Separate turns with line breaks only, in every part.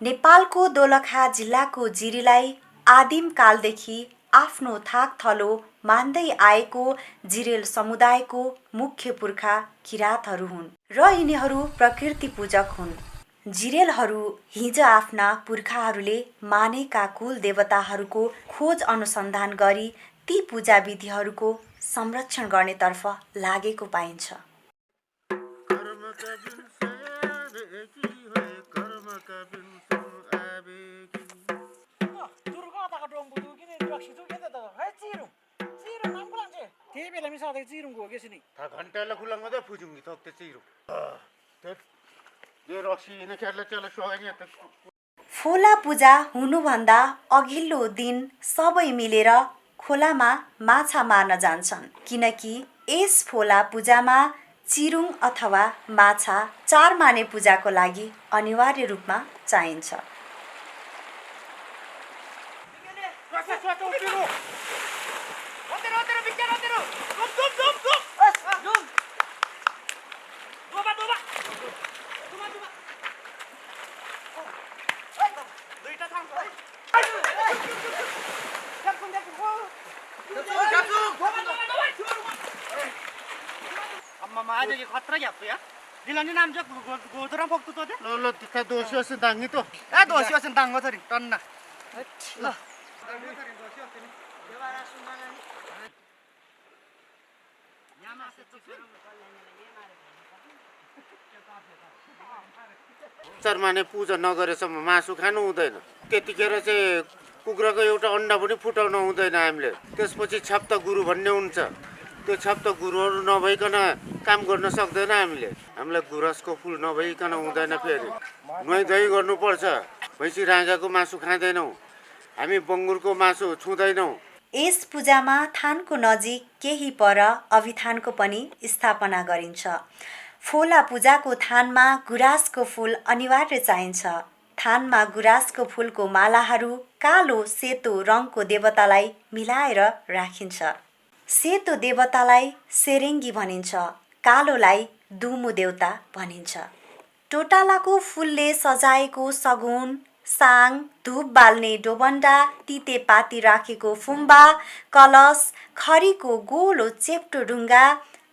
नेपालको दोलखा जिल्लाको जिरीलाई आदिम कालदेखि आफ्नो थाक थलो मान्दै आएको जिरेल समुदायको मुख्य पुर्खा किराँतहरू हुन् र यिनीहरू प्रकृति पूजक हुन्। जिरेलहरू हिजो आफ्ना पुर्खाहरूले मानेका कुल देवताहरूको खोज अनुसन्धान गरी ती पूजा विधिहरूको संरक्षण गर्नेतर्फ लागेको पाइन्छ। फोला पूजा हुनुभन्दा अघिल्लो दिन सबै मिलेर खोलामा माछा मार्न जान्छन्, किनकि यस फोला पूजामा चिरुङ अथवा माछा चारमाने पूजाको लागि अनिवार्य रूपमा चाहिन्छ।
आज ये खतरा क्या तो यार दिलाने नाम जो गोदरा फक्तु तो दे लो तिका दोषियों से दांगी तो दोषियों से दांगो थरी टन्ना अच्छा
चारमाने पूजा नगरेसम्म मासु खानु हुँदैन। त्यतिखेर चाहिँ कुखुराको एउटा अन्डा पनि फुटाउन हुँदैन हामीले। त्यसपछि छप्ता गुरु भन्ने हुन्छ। त्यो छप्ता गुरुहरू नभइकन काम गर्न सक्दैन हामीले। हामीलाई गुराँसको फुल नभइकन हुँदैन। फेरि नुहाइ धुवाइ गर्नुपर्छ। भैँसी राँगाको मासु खाँदैनौँ। हामी बङ्गुरको मासु छुँदैनौँ।
यस पूजामा थानको नजिक केही पर अभिथानको पनि स्थापना गरिन्छ। फोला पूजाको थानमा गुराँसको फूल अनिवार्य चाहिन्छ। थानमा गुराँसको फूलको मालाहरू कालो सेतो रङको देवतालाई मिलाएर राखिन्छ। सेतो देवतालाई सेरेङ्गी भनिन्छ, कालोलाई दुमु देवता भनिन्छ। टोटालाको फूलले सजाएको सगुन, साङ, धूप बाल्ने डोबन्डा, तितेपाती राखेको फुम्बा, कलश, खरीको गोलो चेप्टो ढुङ्गा,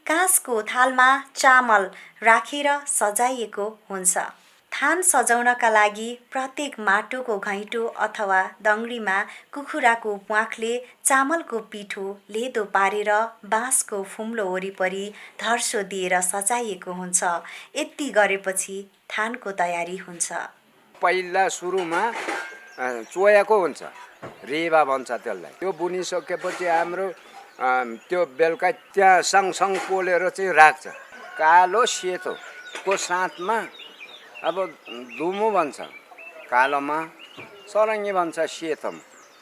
काँसको थालमा चामल राखेर सजाइएको हुन्छ। थान सजाउनका लागि प्रत्येक माटोको घैँटो अथवा दङ्ग्रीमा कुखुराको प्वाँखले चामलको पिठो लेदो पारेर बाँसको फुम्लो वरिपरि धर्सो दिएर सजाइएको हुन्छ। यति गरेपछि थानको तयारी हुन्छ।
पहिला सुरुमा चोयाको हुन्छ, रेबा भन्छ त्यसलाई। त्यो बुनिसकेपछि हाम्रो त्यो बेलुका त्यहाँ सँगसँग पोलेर चाहिँ राख्छ। कालो सेतोको साथमा अब दुमु भन्छ कालोमा, सरङ्गी भन्छ सेतोमा।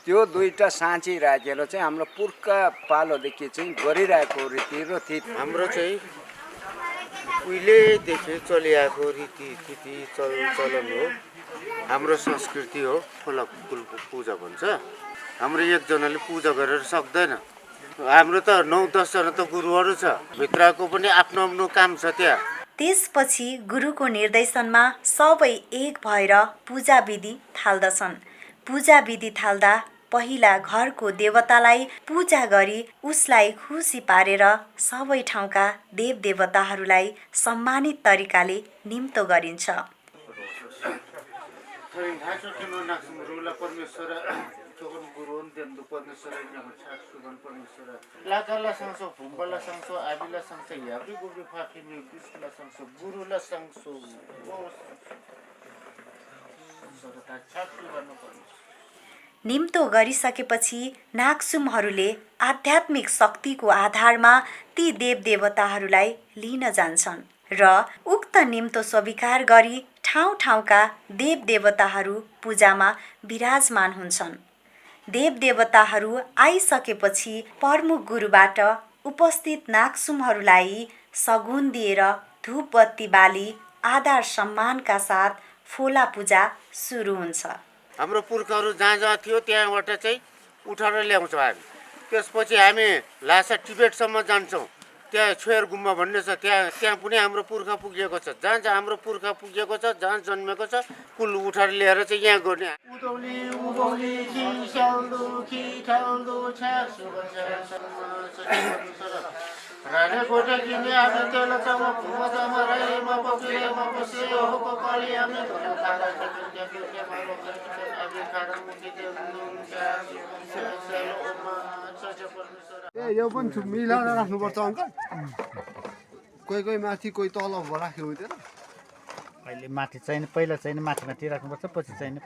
त्यो दुईटा साँची राखेर चाहिँ हाम्रो पुर्खा पालोदेखि चाहिँ गरिरहेको रीति र थिति
हाम्रो चाहिँ उहिलेदेखि चलिआएको रीतिथिति चलन हो। हाम्रो संस्कृति हो। फोला फुलको पूजा भन्छ। हाम्रो एकजनाले पूजा गरेर सक्दैन। हाम्रो त 9-10 जना त गुरुहरू छ। भित्रको पनि आफ्नो आफ्नो काम छ त्यहाँ।
त्यसपछि गुरुको निर्देशनमा सबै एक भएर पूजा विधि थाल्दछन्। पूजा विधि थाल्दा पहिला घरको देवतालाई पूजा गरी उसलाई खुसी पारेर सबै ठाउँका देवदेवताहरूलाई सम्मानित तरिकाले निम्तो गरिन्छ। निम्तो गरिसकेपछि नागसुमहरूले आध्यात्मिक शक्तिको आधारमा ती देवदेवताहरूलाई लिन जान्छन् र उक्त निम्तो स्वीकार गरी ठाउँ ठाउँका देवदेवताहरू पूजामा विराजमान हुन्छन्। देवदेवताहरू आइसकेपछि प्रमुख गुरुबाट उपस्थित नागसुमहरूलाई सगुन दिएर धूपबत्ती बाली आदर सम्मानका साथ फोला पूजा सुरु हुन्छ।
हाम्रो पुर्खाहरू जहाँ जहाँ थियो त्यहाँबाट चाहिँ उठाएर ल्याउँछौँ हामी। त्यसपछि हामी लासा टिबेटसम्म जान्छौँ। त्यहाँ छोएर गुम्बा भन्ने छ, त्यहाँ पनि हाम्रो पुर्खा पुगेको छ। जहाँ जहाँ हाम्रो पुर्खा पुगेको छ, जहाँ जन्मेको छ, कुल उठाएर ल्याएर चाहिँ यहाँ गर्ने। उधौली उधौली खिस्याउँदो खिठाउँदो छ्यासो राणे गोटे किने आमे तेल चम फुमा चम रे म पके म पसे हो पकली आमे खाना के के मारो आगे खाना मुके दे
ए यो पनि मिलाएर राख्नुपर्छ अङ्कल। कोही माथि कोही तल राख्यो हुँदैन।
अहिले माथि चाहिने पहिला चाहिने माथि माथि राख्नुपर्छ, पछि चाहिने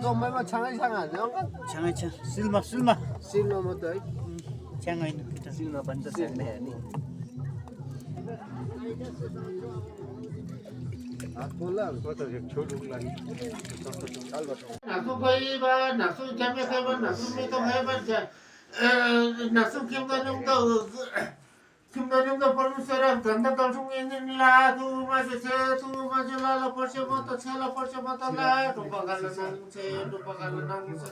जम्मैमा छाँगै छाँग हाल्ने अङ्कल।
छ्याङै छ सिलमा
मात्रै है।
छ्याङ होइन सिलमा पनि त छ्याङ हेर्ने
नासु गइबा नासु जामे खाइबा नासु मेतो खाइबा नासु किम्दा परमेश्वर धन्दा दर्शुङ इन्दिन ला तु माजे लाला पर्से म त छला पर्से म त ला टुपगाल नाङ छ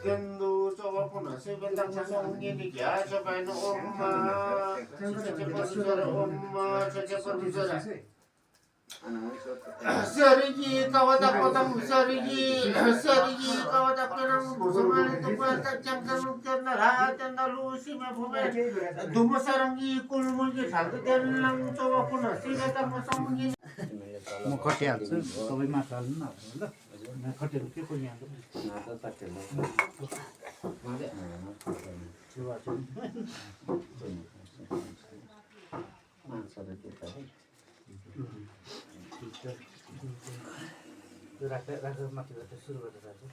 गेन्दु चवा पुना से बेला छ सङ्गे नि ग्या छ पाइन ओम्मा छके परमेश्वर ओम्मा छके परमेश्वर सरगी कवता पतम सरगी कवता पेनम भुसमाले तुपता चंकन चंद रात नलुसी में भूमे दुम सरंगी कुलमुलगी ठाक देलम चोवा पुन सिगता मसंगी
म खटिहाल्छु सबै मात्र हाल्नु न ल खटेर के को यहाँ राखेर माथिबाट सुरु गरेर राख्छु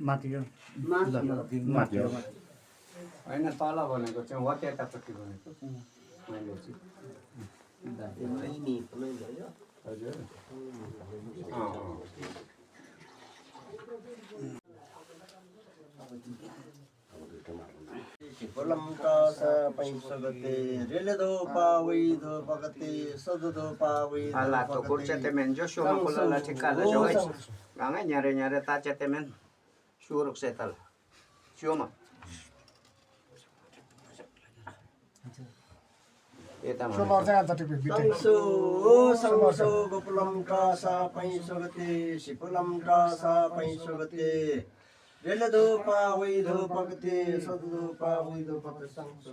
माथि
होइन तल भनेको चाहिँ हो त्यतापट्टि भनेको मैले हजुर
Polamkasa paisagate reledo pawido pagate sododo pawido
ala to kurce temen jo shoma kulala tikala jo guys ganga nyare tace temen shuruk setal shoma eta
Samso gopulamkasa paisagate sipulamkasa paisagate Reledo pawido pagate sododo pawido pagate samso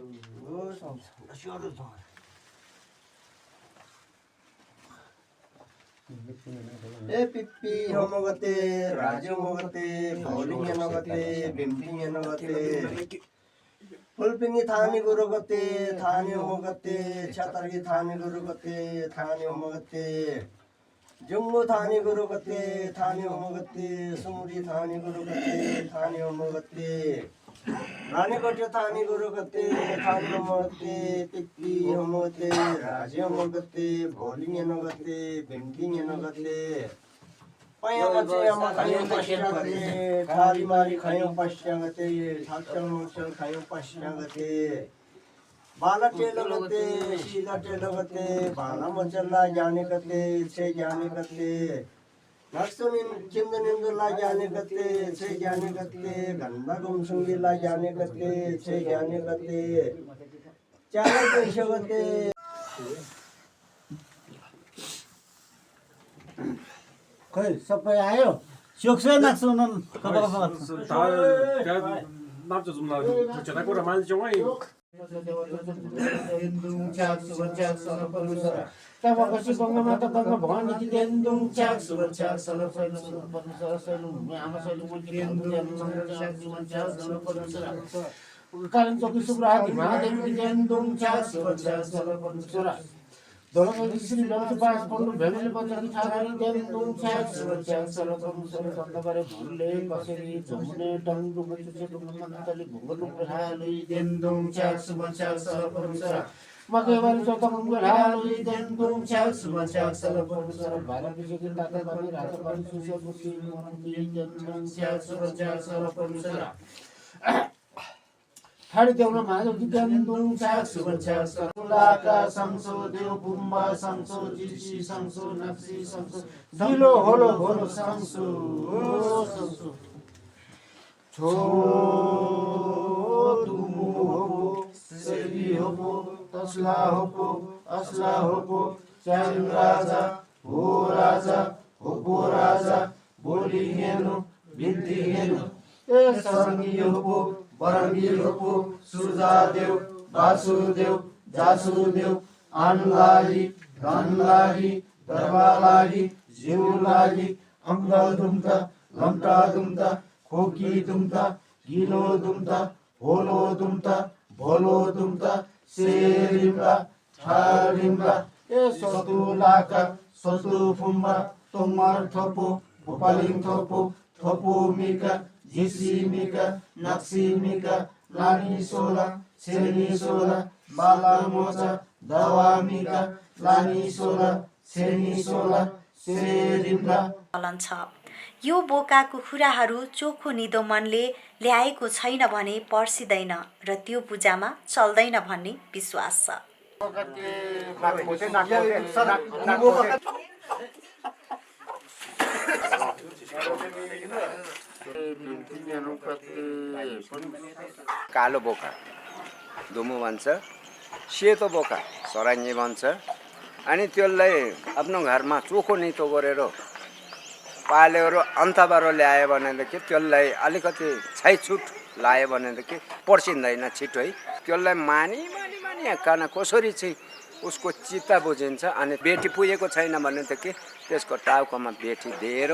Pipi homogate, rajo homogate, bowling homogate, bimping homogate, pulpingi thani gurugate, thani homogate, chatargi thani gurugate, thani homogate, jungu thani gurugate, thani homogate, sumri thani gurugate, thani homogate, rani kote thani gurugate, thani homogate, pipi homogate, rajo homogate, bowling homogate, bimping homogate. Paya mace ama kayong pasyagate, kari mari kayong pasyagate, sakshal moksal kayong pasyagate, bala telagate, shila telagate, bala macalla jane kate, se jane kate, naksunin chindanindu la jane kate, se jane kate, ganda gumsungi la jane kate, se jane kate, chala pasyagate.
खै सबै आयो सिक्सै नाच्नु कारण चौकी शुक्र Dolong istri dalam sepas pun beli bocor cari dan dongcak sebocak selakom selakom bare bulle pasiri jomne dang dong cuci dong mentali bunga dong berhalui dan dongcak sebocak selakom sera
Bagaimana contoh melalui dan burung cak semua cak salam berbesar barat dijukin data bagi rata bagi susah bukti orang dan burung cak semua cak salam berbesar hari dewa malu dan burung cak semua cak salam laka samso dewa bumba samso jisi samso nafsi samso hilo holo samso samso 저 두무 세리 호보 तस्ला 호보 असला 호보 च्याङ राजा हो राजा होपो राजा बोली हेर्नु बिन्ती हेर्नु ए सरङ्गी होपो बरङ्गी होपो सुजादेव वासुदेव जासुदेव आन लागि धन लागि धर्म लागि जिउ लागि अङ्गल दुम्ता लम्टा दुम्ता खोकी दुम्ता गिलो दुम्ता होलो दुम्ता भोलो दुम्ता सेरिम्ला ठारिम्ला ए सतु लाका सतु फुम्बा तोमर थपो भोपालिङ थपो थपो मिका झिसी मिका नक्सी मिका लानी सोला सेनी सोला बाला मोचा दवा मिका लानी सोला सेनी सोला सेरिम्ला
चलन छ। यो बोकाको कुराहरू चोखो निदो मनले ल्याएको छैन भने पर्सिँदैन र त्यो पूजामा चल्दैन भन्ने विश्वास छ।
कालो बोका दुमु भन्छ, सेतो बोका सराङ्गी भन्छ। अनि त्यसलाई आफ्नो घरमा चोखो नितो गरेर पालेर अन्तबार ल्यायो भनेदेखि त्यसलाई अलिकति छाइछुट लायो भनेदेखि पर्सिँदैन छिटो है। त्यसलाई मानी खाना कसरी चाहिँ उसको चित्त बुझिन्छ। अनि बेटी पुगेको छैन भनेदेखि त्यसको टाउकोमा बेटी दिएर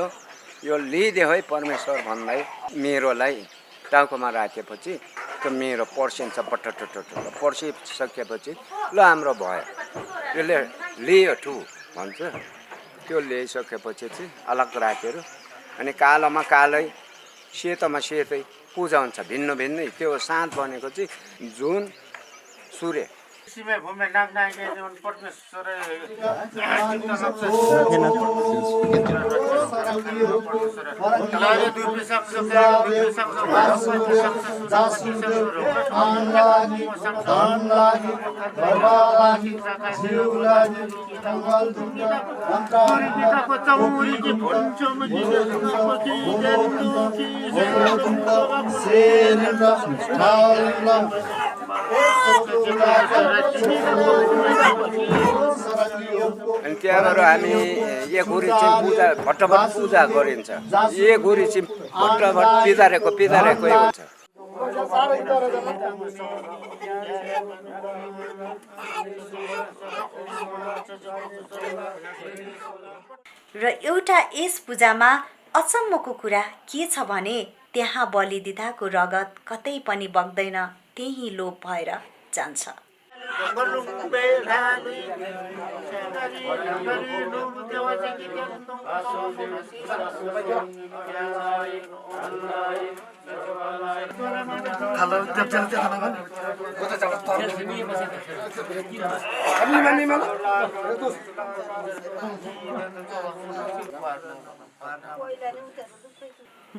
यो लिइदियो है परमेश्वर भन्दै मेरोलाई टाउकोमा राखेपछि त्यो मेरो पर्सिन्छ बट्टटट पर्सिसकेपछि ल हाम्रो भयो यसले लियो ठु भन्छ। त्यो ल्याइसकेपछि चाहिँ अलग राखेर अनि कालोमा कालै सेतोमा सेतै पूजा हुन्छ। भिन्न भिन्नै त्यो साँझ भनेको चाहिँ जुन सूर्य
सीमे भूमे नागनागे जीवन परमेश्वर
अनि त्यहाँबाट हामी एघुरी चाहिँ पूजा भट्टभट पूजा गरिन्छ। एघुरी चाहिँ भट्टभट पिदारेकै हुन्छ।
र एउटा यस पूजामा अचम्मको कुरा के छ भने त्यहाँ बलि दिदाको रगत कतै पनि बग्दैन, त्यही लोप भएर जान्छ।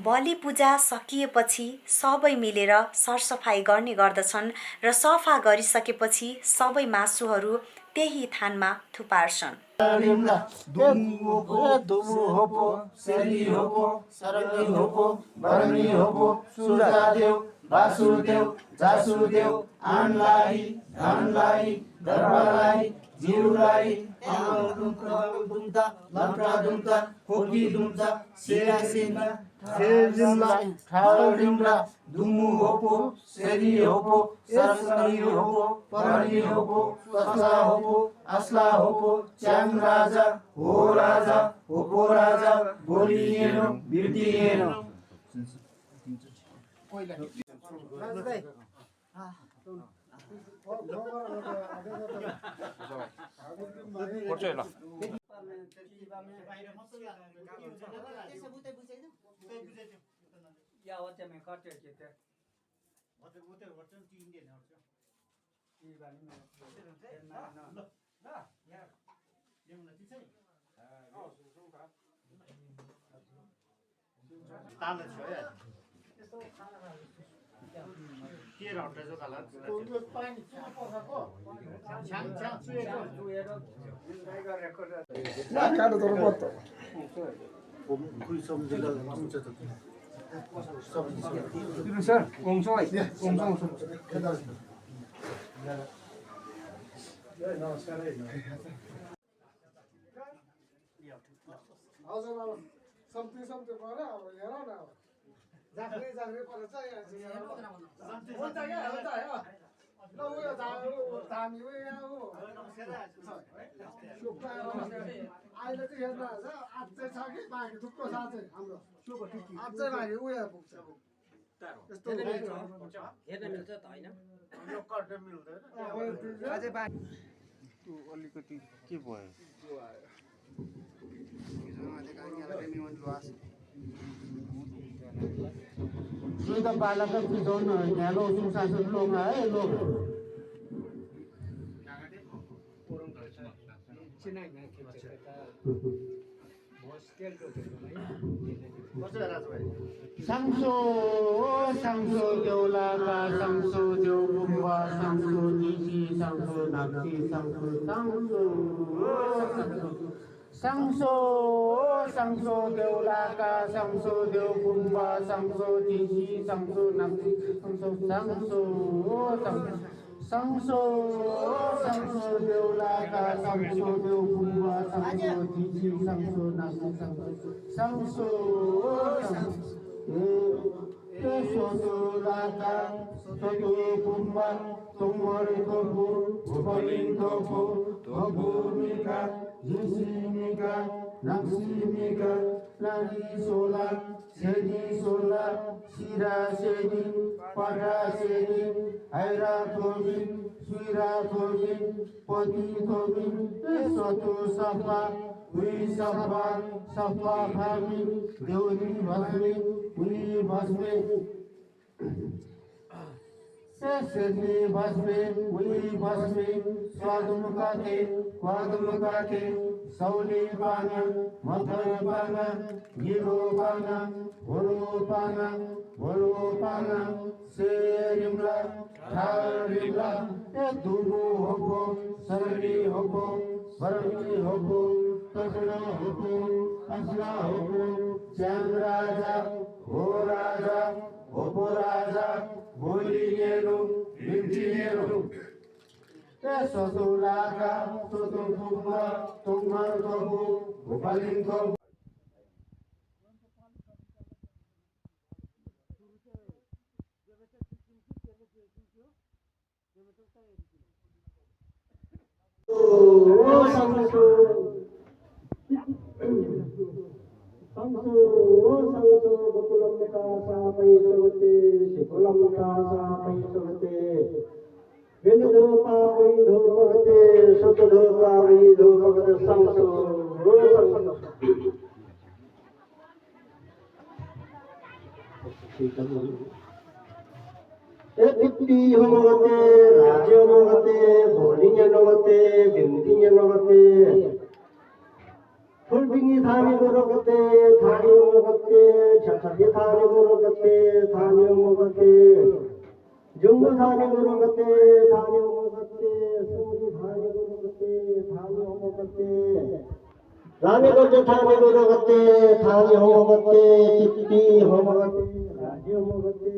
बलि पूजा सकिएपछि सबै मिलेर सरसफाई गर्ने गर्दछन् र सफा गरिसकेपछि सबै मासुहरू त्यही थानमा थुपार्छन्।
वासुदेव जासुदेव आनलाई धनलाई धर्मलाई जिउलाई दुम्ता लम्टा दुम्ता खोकी दुम्ता सेरा सेना सेरिम्ला ठाडिम्ला दुमु होपो सेरी होपो सरस्वती होपो परनी होपो तस्ला होपो असला होपो च्याङ राजा हो राजा होपो राजा बोली हेर्नु बिर्ती हेर्नु।
तान्दै छु है के रट्दै छु काला
पानी पर्छको छ्याङ छ्याङ चुहेको
सम्ती पऱ्यो अब हेर न अब झाँक्री पर्छ हुन्छ क्या हुन्छ ल उयो धामी उयो यहाँ हो अहिले चाहिँ हेर्नु अझै छ कि बाँकी थुप्रो छ अझै हाम्रो अझै बाँकी उयो पुग्छ यस्तो
हेर्न मिल्छ त होइन
अलिकति के भयो
Sudah balak ke zona, nyalo susah sebelum lah, lo. Sangso, sangso deulaka, sangso deubumba, sangso jisi, sangso nakti, sangso sangso, sangso, sangso deulaka, sangso deubumba, sangso jisi, sangso nakti, sangso sangso, sangso, sangso deulaka, sangso deubumba, sangso jisi, sangso nakti, sangso Sodulaka, Sodubumba, Tumoritobu, Upalintobu, Tobumika, Jisimika, Naksimika, Nadi Sola, Sedi Sola, Sira Sedi, Pada Sedi, Aira Tobin, Suira Tobin, Poti Tobin, Sotu Sapa, We Sapa, Sapa Hami, Deuri Vasmi, We Vasmi, Sesni Vasmi, We Vasmi, Swadumukate, Kwadumukate, Sauli Bana, Mathai Bana, Giro Bana, Vuru Bana, Vuru Bana, Serimla, Tharimla, Edubu Hobo, Sarvi Hobo, Sarvi Hobo, Tasna Hobo, Asna Hobo, Cham Raja, Ho Raja, Hobo Raja, Holi Nero, Vinti Nero. Sodulaka, Sodubumba, Tumartobu, Upalintobu.
Ekti homogate, raja homogate, bolinya homogate, bintinya homogate, fulbingi thani homogate, thani homogate, chhatari thani homogate, thani homogate, jungu thani homogate, thani homogate, suri thani homogate, thani homogate, rani gorje thani homogate, thani homogate, ekti homogate, raja homogate,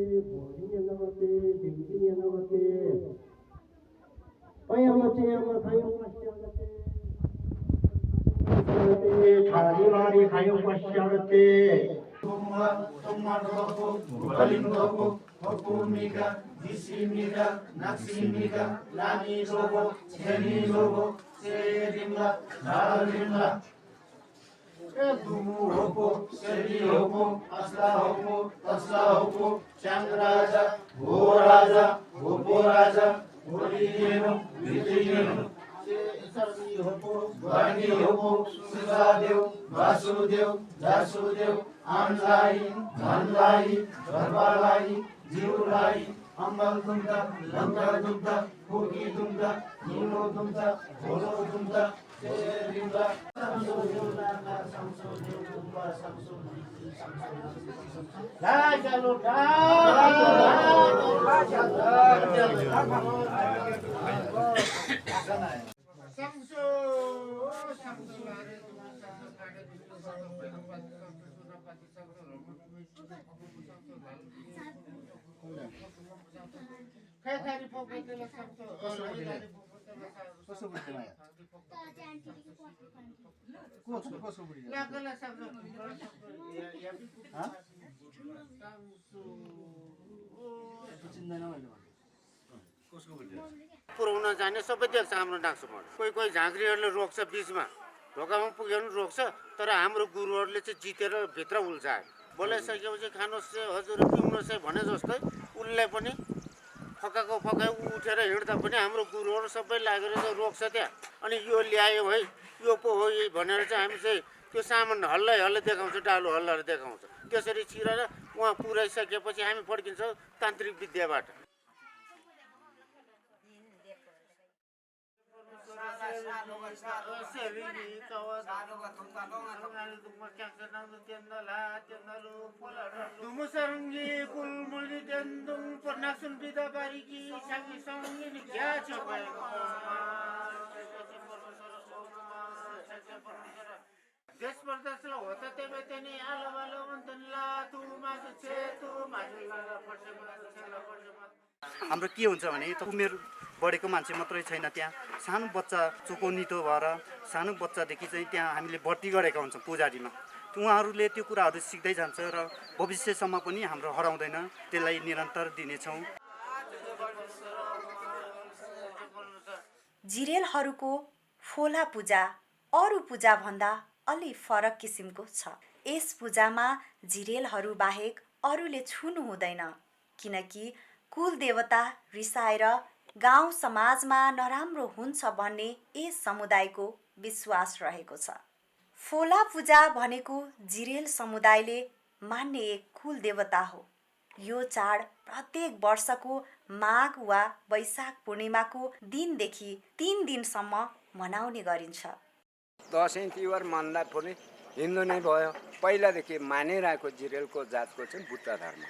Namaste, Bhimti Namaste. Payamate, Amathayo Pasyamate. Thari Mari Thayo Pasyamate. Tumma, Tummartopu, Upalintopu, Hopumika, Jisimika, Naksimika, Lani Lobo, Cheni Lobo, Serimla, Dharimla. Edubu Hopo, Sedi Hopo, Asla Hopo, Tasla Hopo, Chang Raja, Ho Raja, Hopo Raja, Holi Nero, Viti Nero, Sarvi Hopo, Vani Hopo, Susadev, Vasudev, Jasudev, Anlai, Dhanlai, Dharbalai, Jiulai,
अम्बल दुम्द लङ्गा दुम्द कोकी दुम्द हिलो दुम्द भोलो दुम्द दुम्द संसो देउलाका संसो देउ दुम्बा संसो ढाई चालो
कसो बुझ्दै माया कसो बुझ्दै चिन्दैन मैले
पुऱ्याउन जाने सबै देख्छ हाम्रो नाक्सुमा कोही कोही झाँक्रीहरूले रोक्छ बिचमा ढोकामा पुग्यो भने रोक्छ तर हाम्रो गुरुहरूले चाहिँ जितेर भित्र उल्झायो बोलाइसकेपछि खानुहोस् चाहिँ हजुर पिउनुहोस् है भने जस्तै उसलाई पनि फकाएको फकाइ उठेर हिँड्दा पनि हाम्रो गुरुहरू सबै लागेर चाहिँ रोक्छ त्यहाँ अनि यो ल्यायो है यो पो हो यही भनेर चाहिँ हामी चाहिँ त्यो सामान हल्लै हल्लै देखाउँछ डालो हल्लाएर देखाउँछ त्यसरी छिरेर उहाँ पुऱ्याइसकेपछि हामी फर्किन्छौँ तान्त्रिक विद्याबाट Dumusarungi kulmuli dendung pernaksun bida bariki sangi sangi ni kya cobai देश प्रदेशला होता ते बेतनी आलो वालो मनतनला तू मासु छे तू मासुला पर्छ
हाम्रो के हुन्छ भने उमेर बढेको मान्छे मात्रै छैन त्यहाँ सानो बच्चा चोकोनितो भएर सानो बच्चादेखि चाहिँ त्यहाँ हामीले भर्ती गरेका हुन्छौँ पुजारीमा उहाँहरूले त्यो कुराहरू सिक्दै जान्छ र भविष्यसम्म पनि हाम्रो हराउँदैन त्यसलाई निरन्तर दिनेछौँ
जिरेलहरूको फोला पूजा अरू पूजा भन्दा अलि फरक किसिमको छ यस पूजामा जिरेलहरू बाहेक अरूले छुनु हुँदैन किनकि कुल देवता रिसाएर गाउँ समाजमा नराम्रो हुन्छ भन्ने यस समुदायको विश्वास रहेको छ फोला पूजा भनेको जिरेल समुदायले मान्ने एक कुल देवता हो यो चाड प्रत्येक वर्षको माघ वा वैशाख पूर्णिमाको दिनदेखि 3 दिनसम्म मनाउने गरिन्छ
दसैँ तिहार मान्दा पनि हिन्दू नै भयो पहिलादेखि मानिरहेको जिरेलको जातको चाहिँ बुद्ध धर्म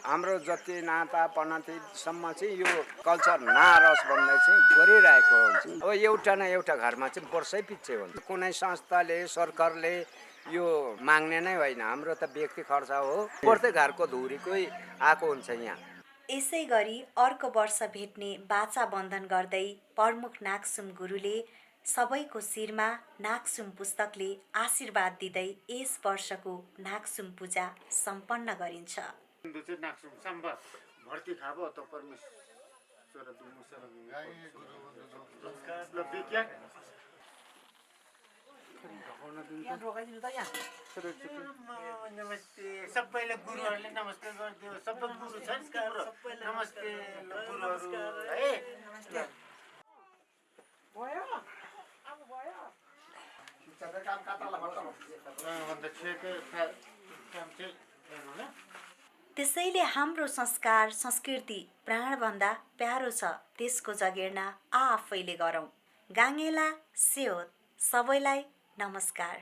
हाम्रो जति नाता पनातिसम्म चाहिँ यो कल्चर नारस भन्दै चाहिँ गरिरहेको हुन्छ अब एउटा न एउटा घरमा चाहिँ वर्षै पछि हुन्छ कुनै संस्थाले सरकारले यो माग्ने नै होइन हाम्रो त व्यक्ति खर्च हो प्रत्येक घरको धुरीकै आएको हुन्छ यहाँ
यसै गरी अर्को वर्ष भेट्ने बाचा बन्धन गर्दै प्रमुख नागसुम गुरुले सबैको शिरमा नागसुम पुस्तकले आशीर्वाद दिँदै यस वर्षको नागसुम पूजा सम्पन्न गरिन्छ
हिन्दू चाहिँ नाक्सुम सम्बा भर्ती खाबो त परमेश्वर दुमुसरंगाई ल विज्ञान नमस्ते सबैले गुरुहरूले नमस्ते गरिदियो सबै गुरु छ नमस्ते गुरुहरू है
त्यसैले हाम्रो संस्कार संस्कृति प्राणभन्दा प्यारो छ त्यसको जगेर्ना आफैले गरौँ गाङ्गेला सेओत सबैलाई नमस्कार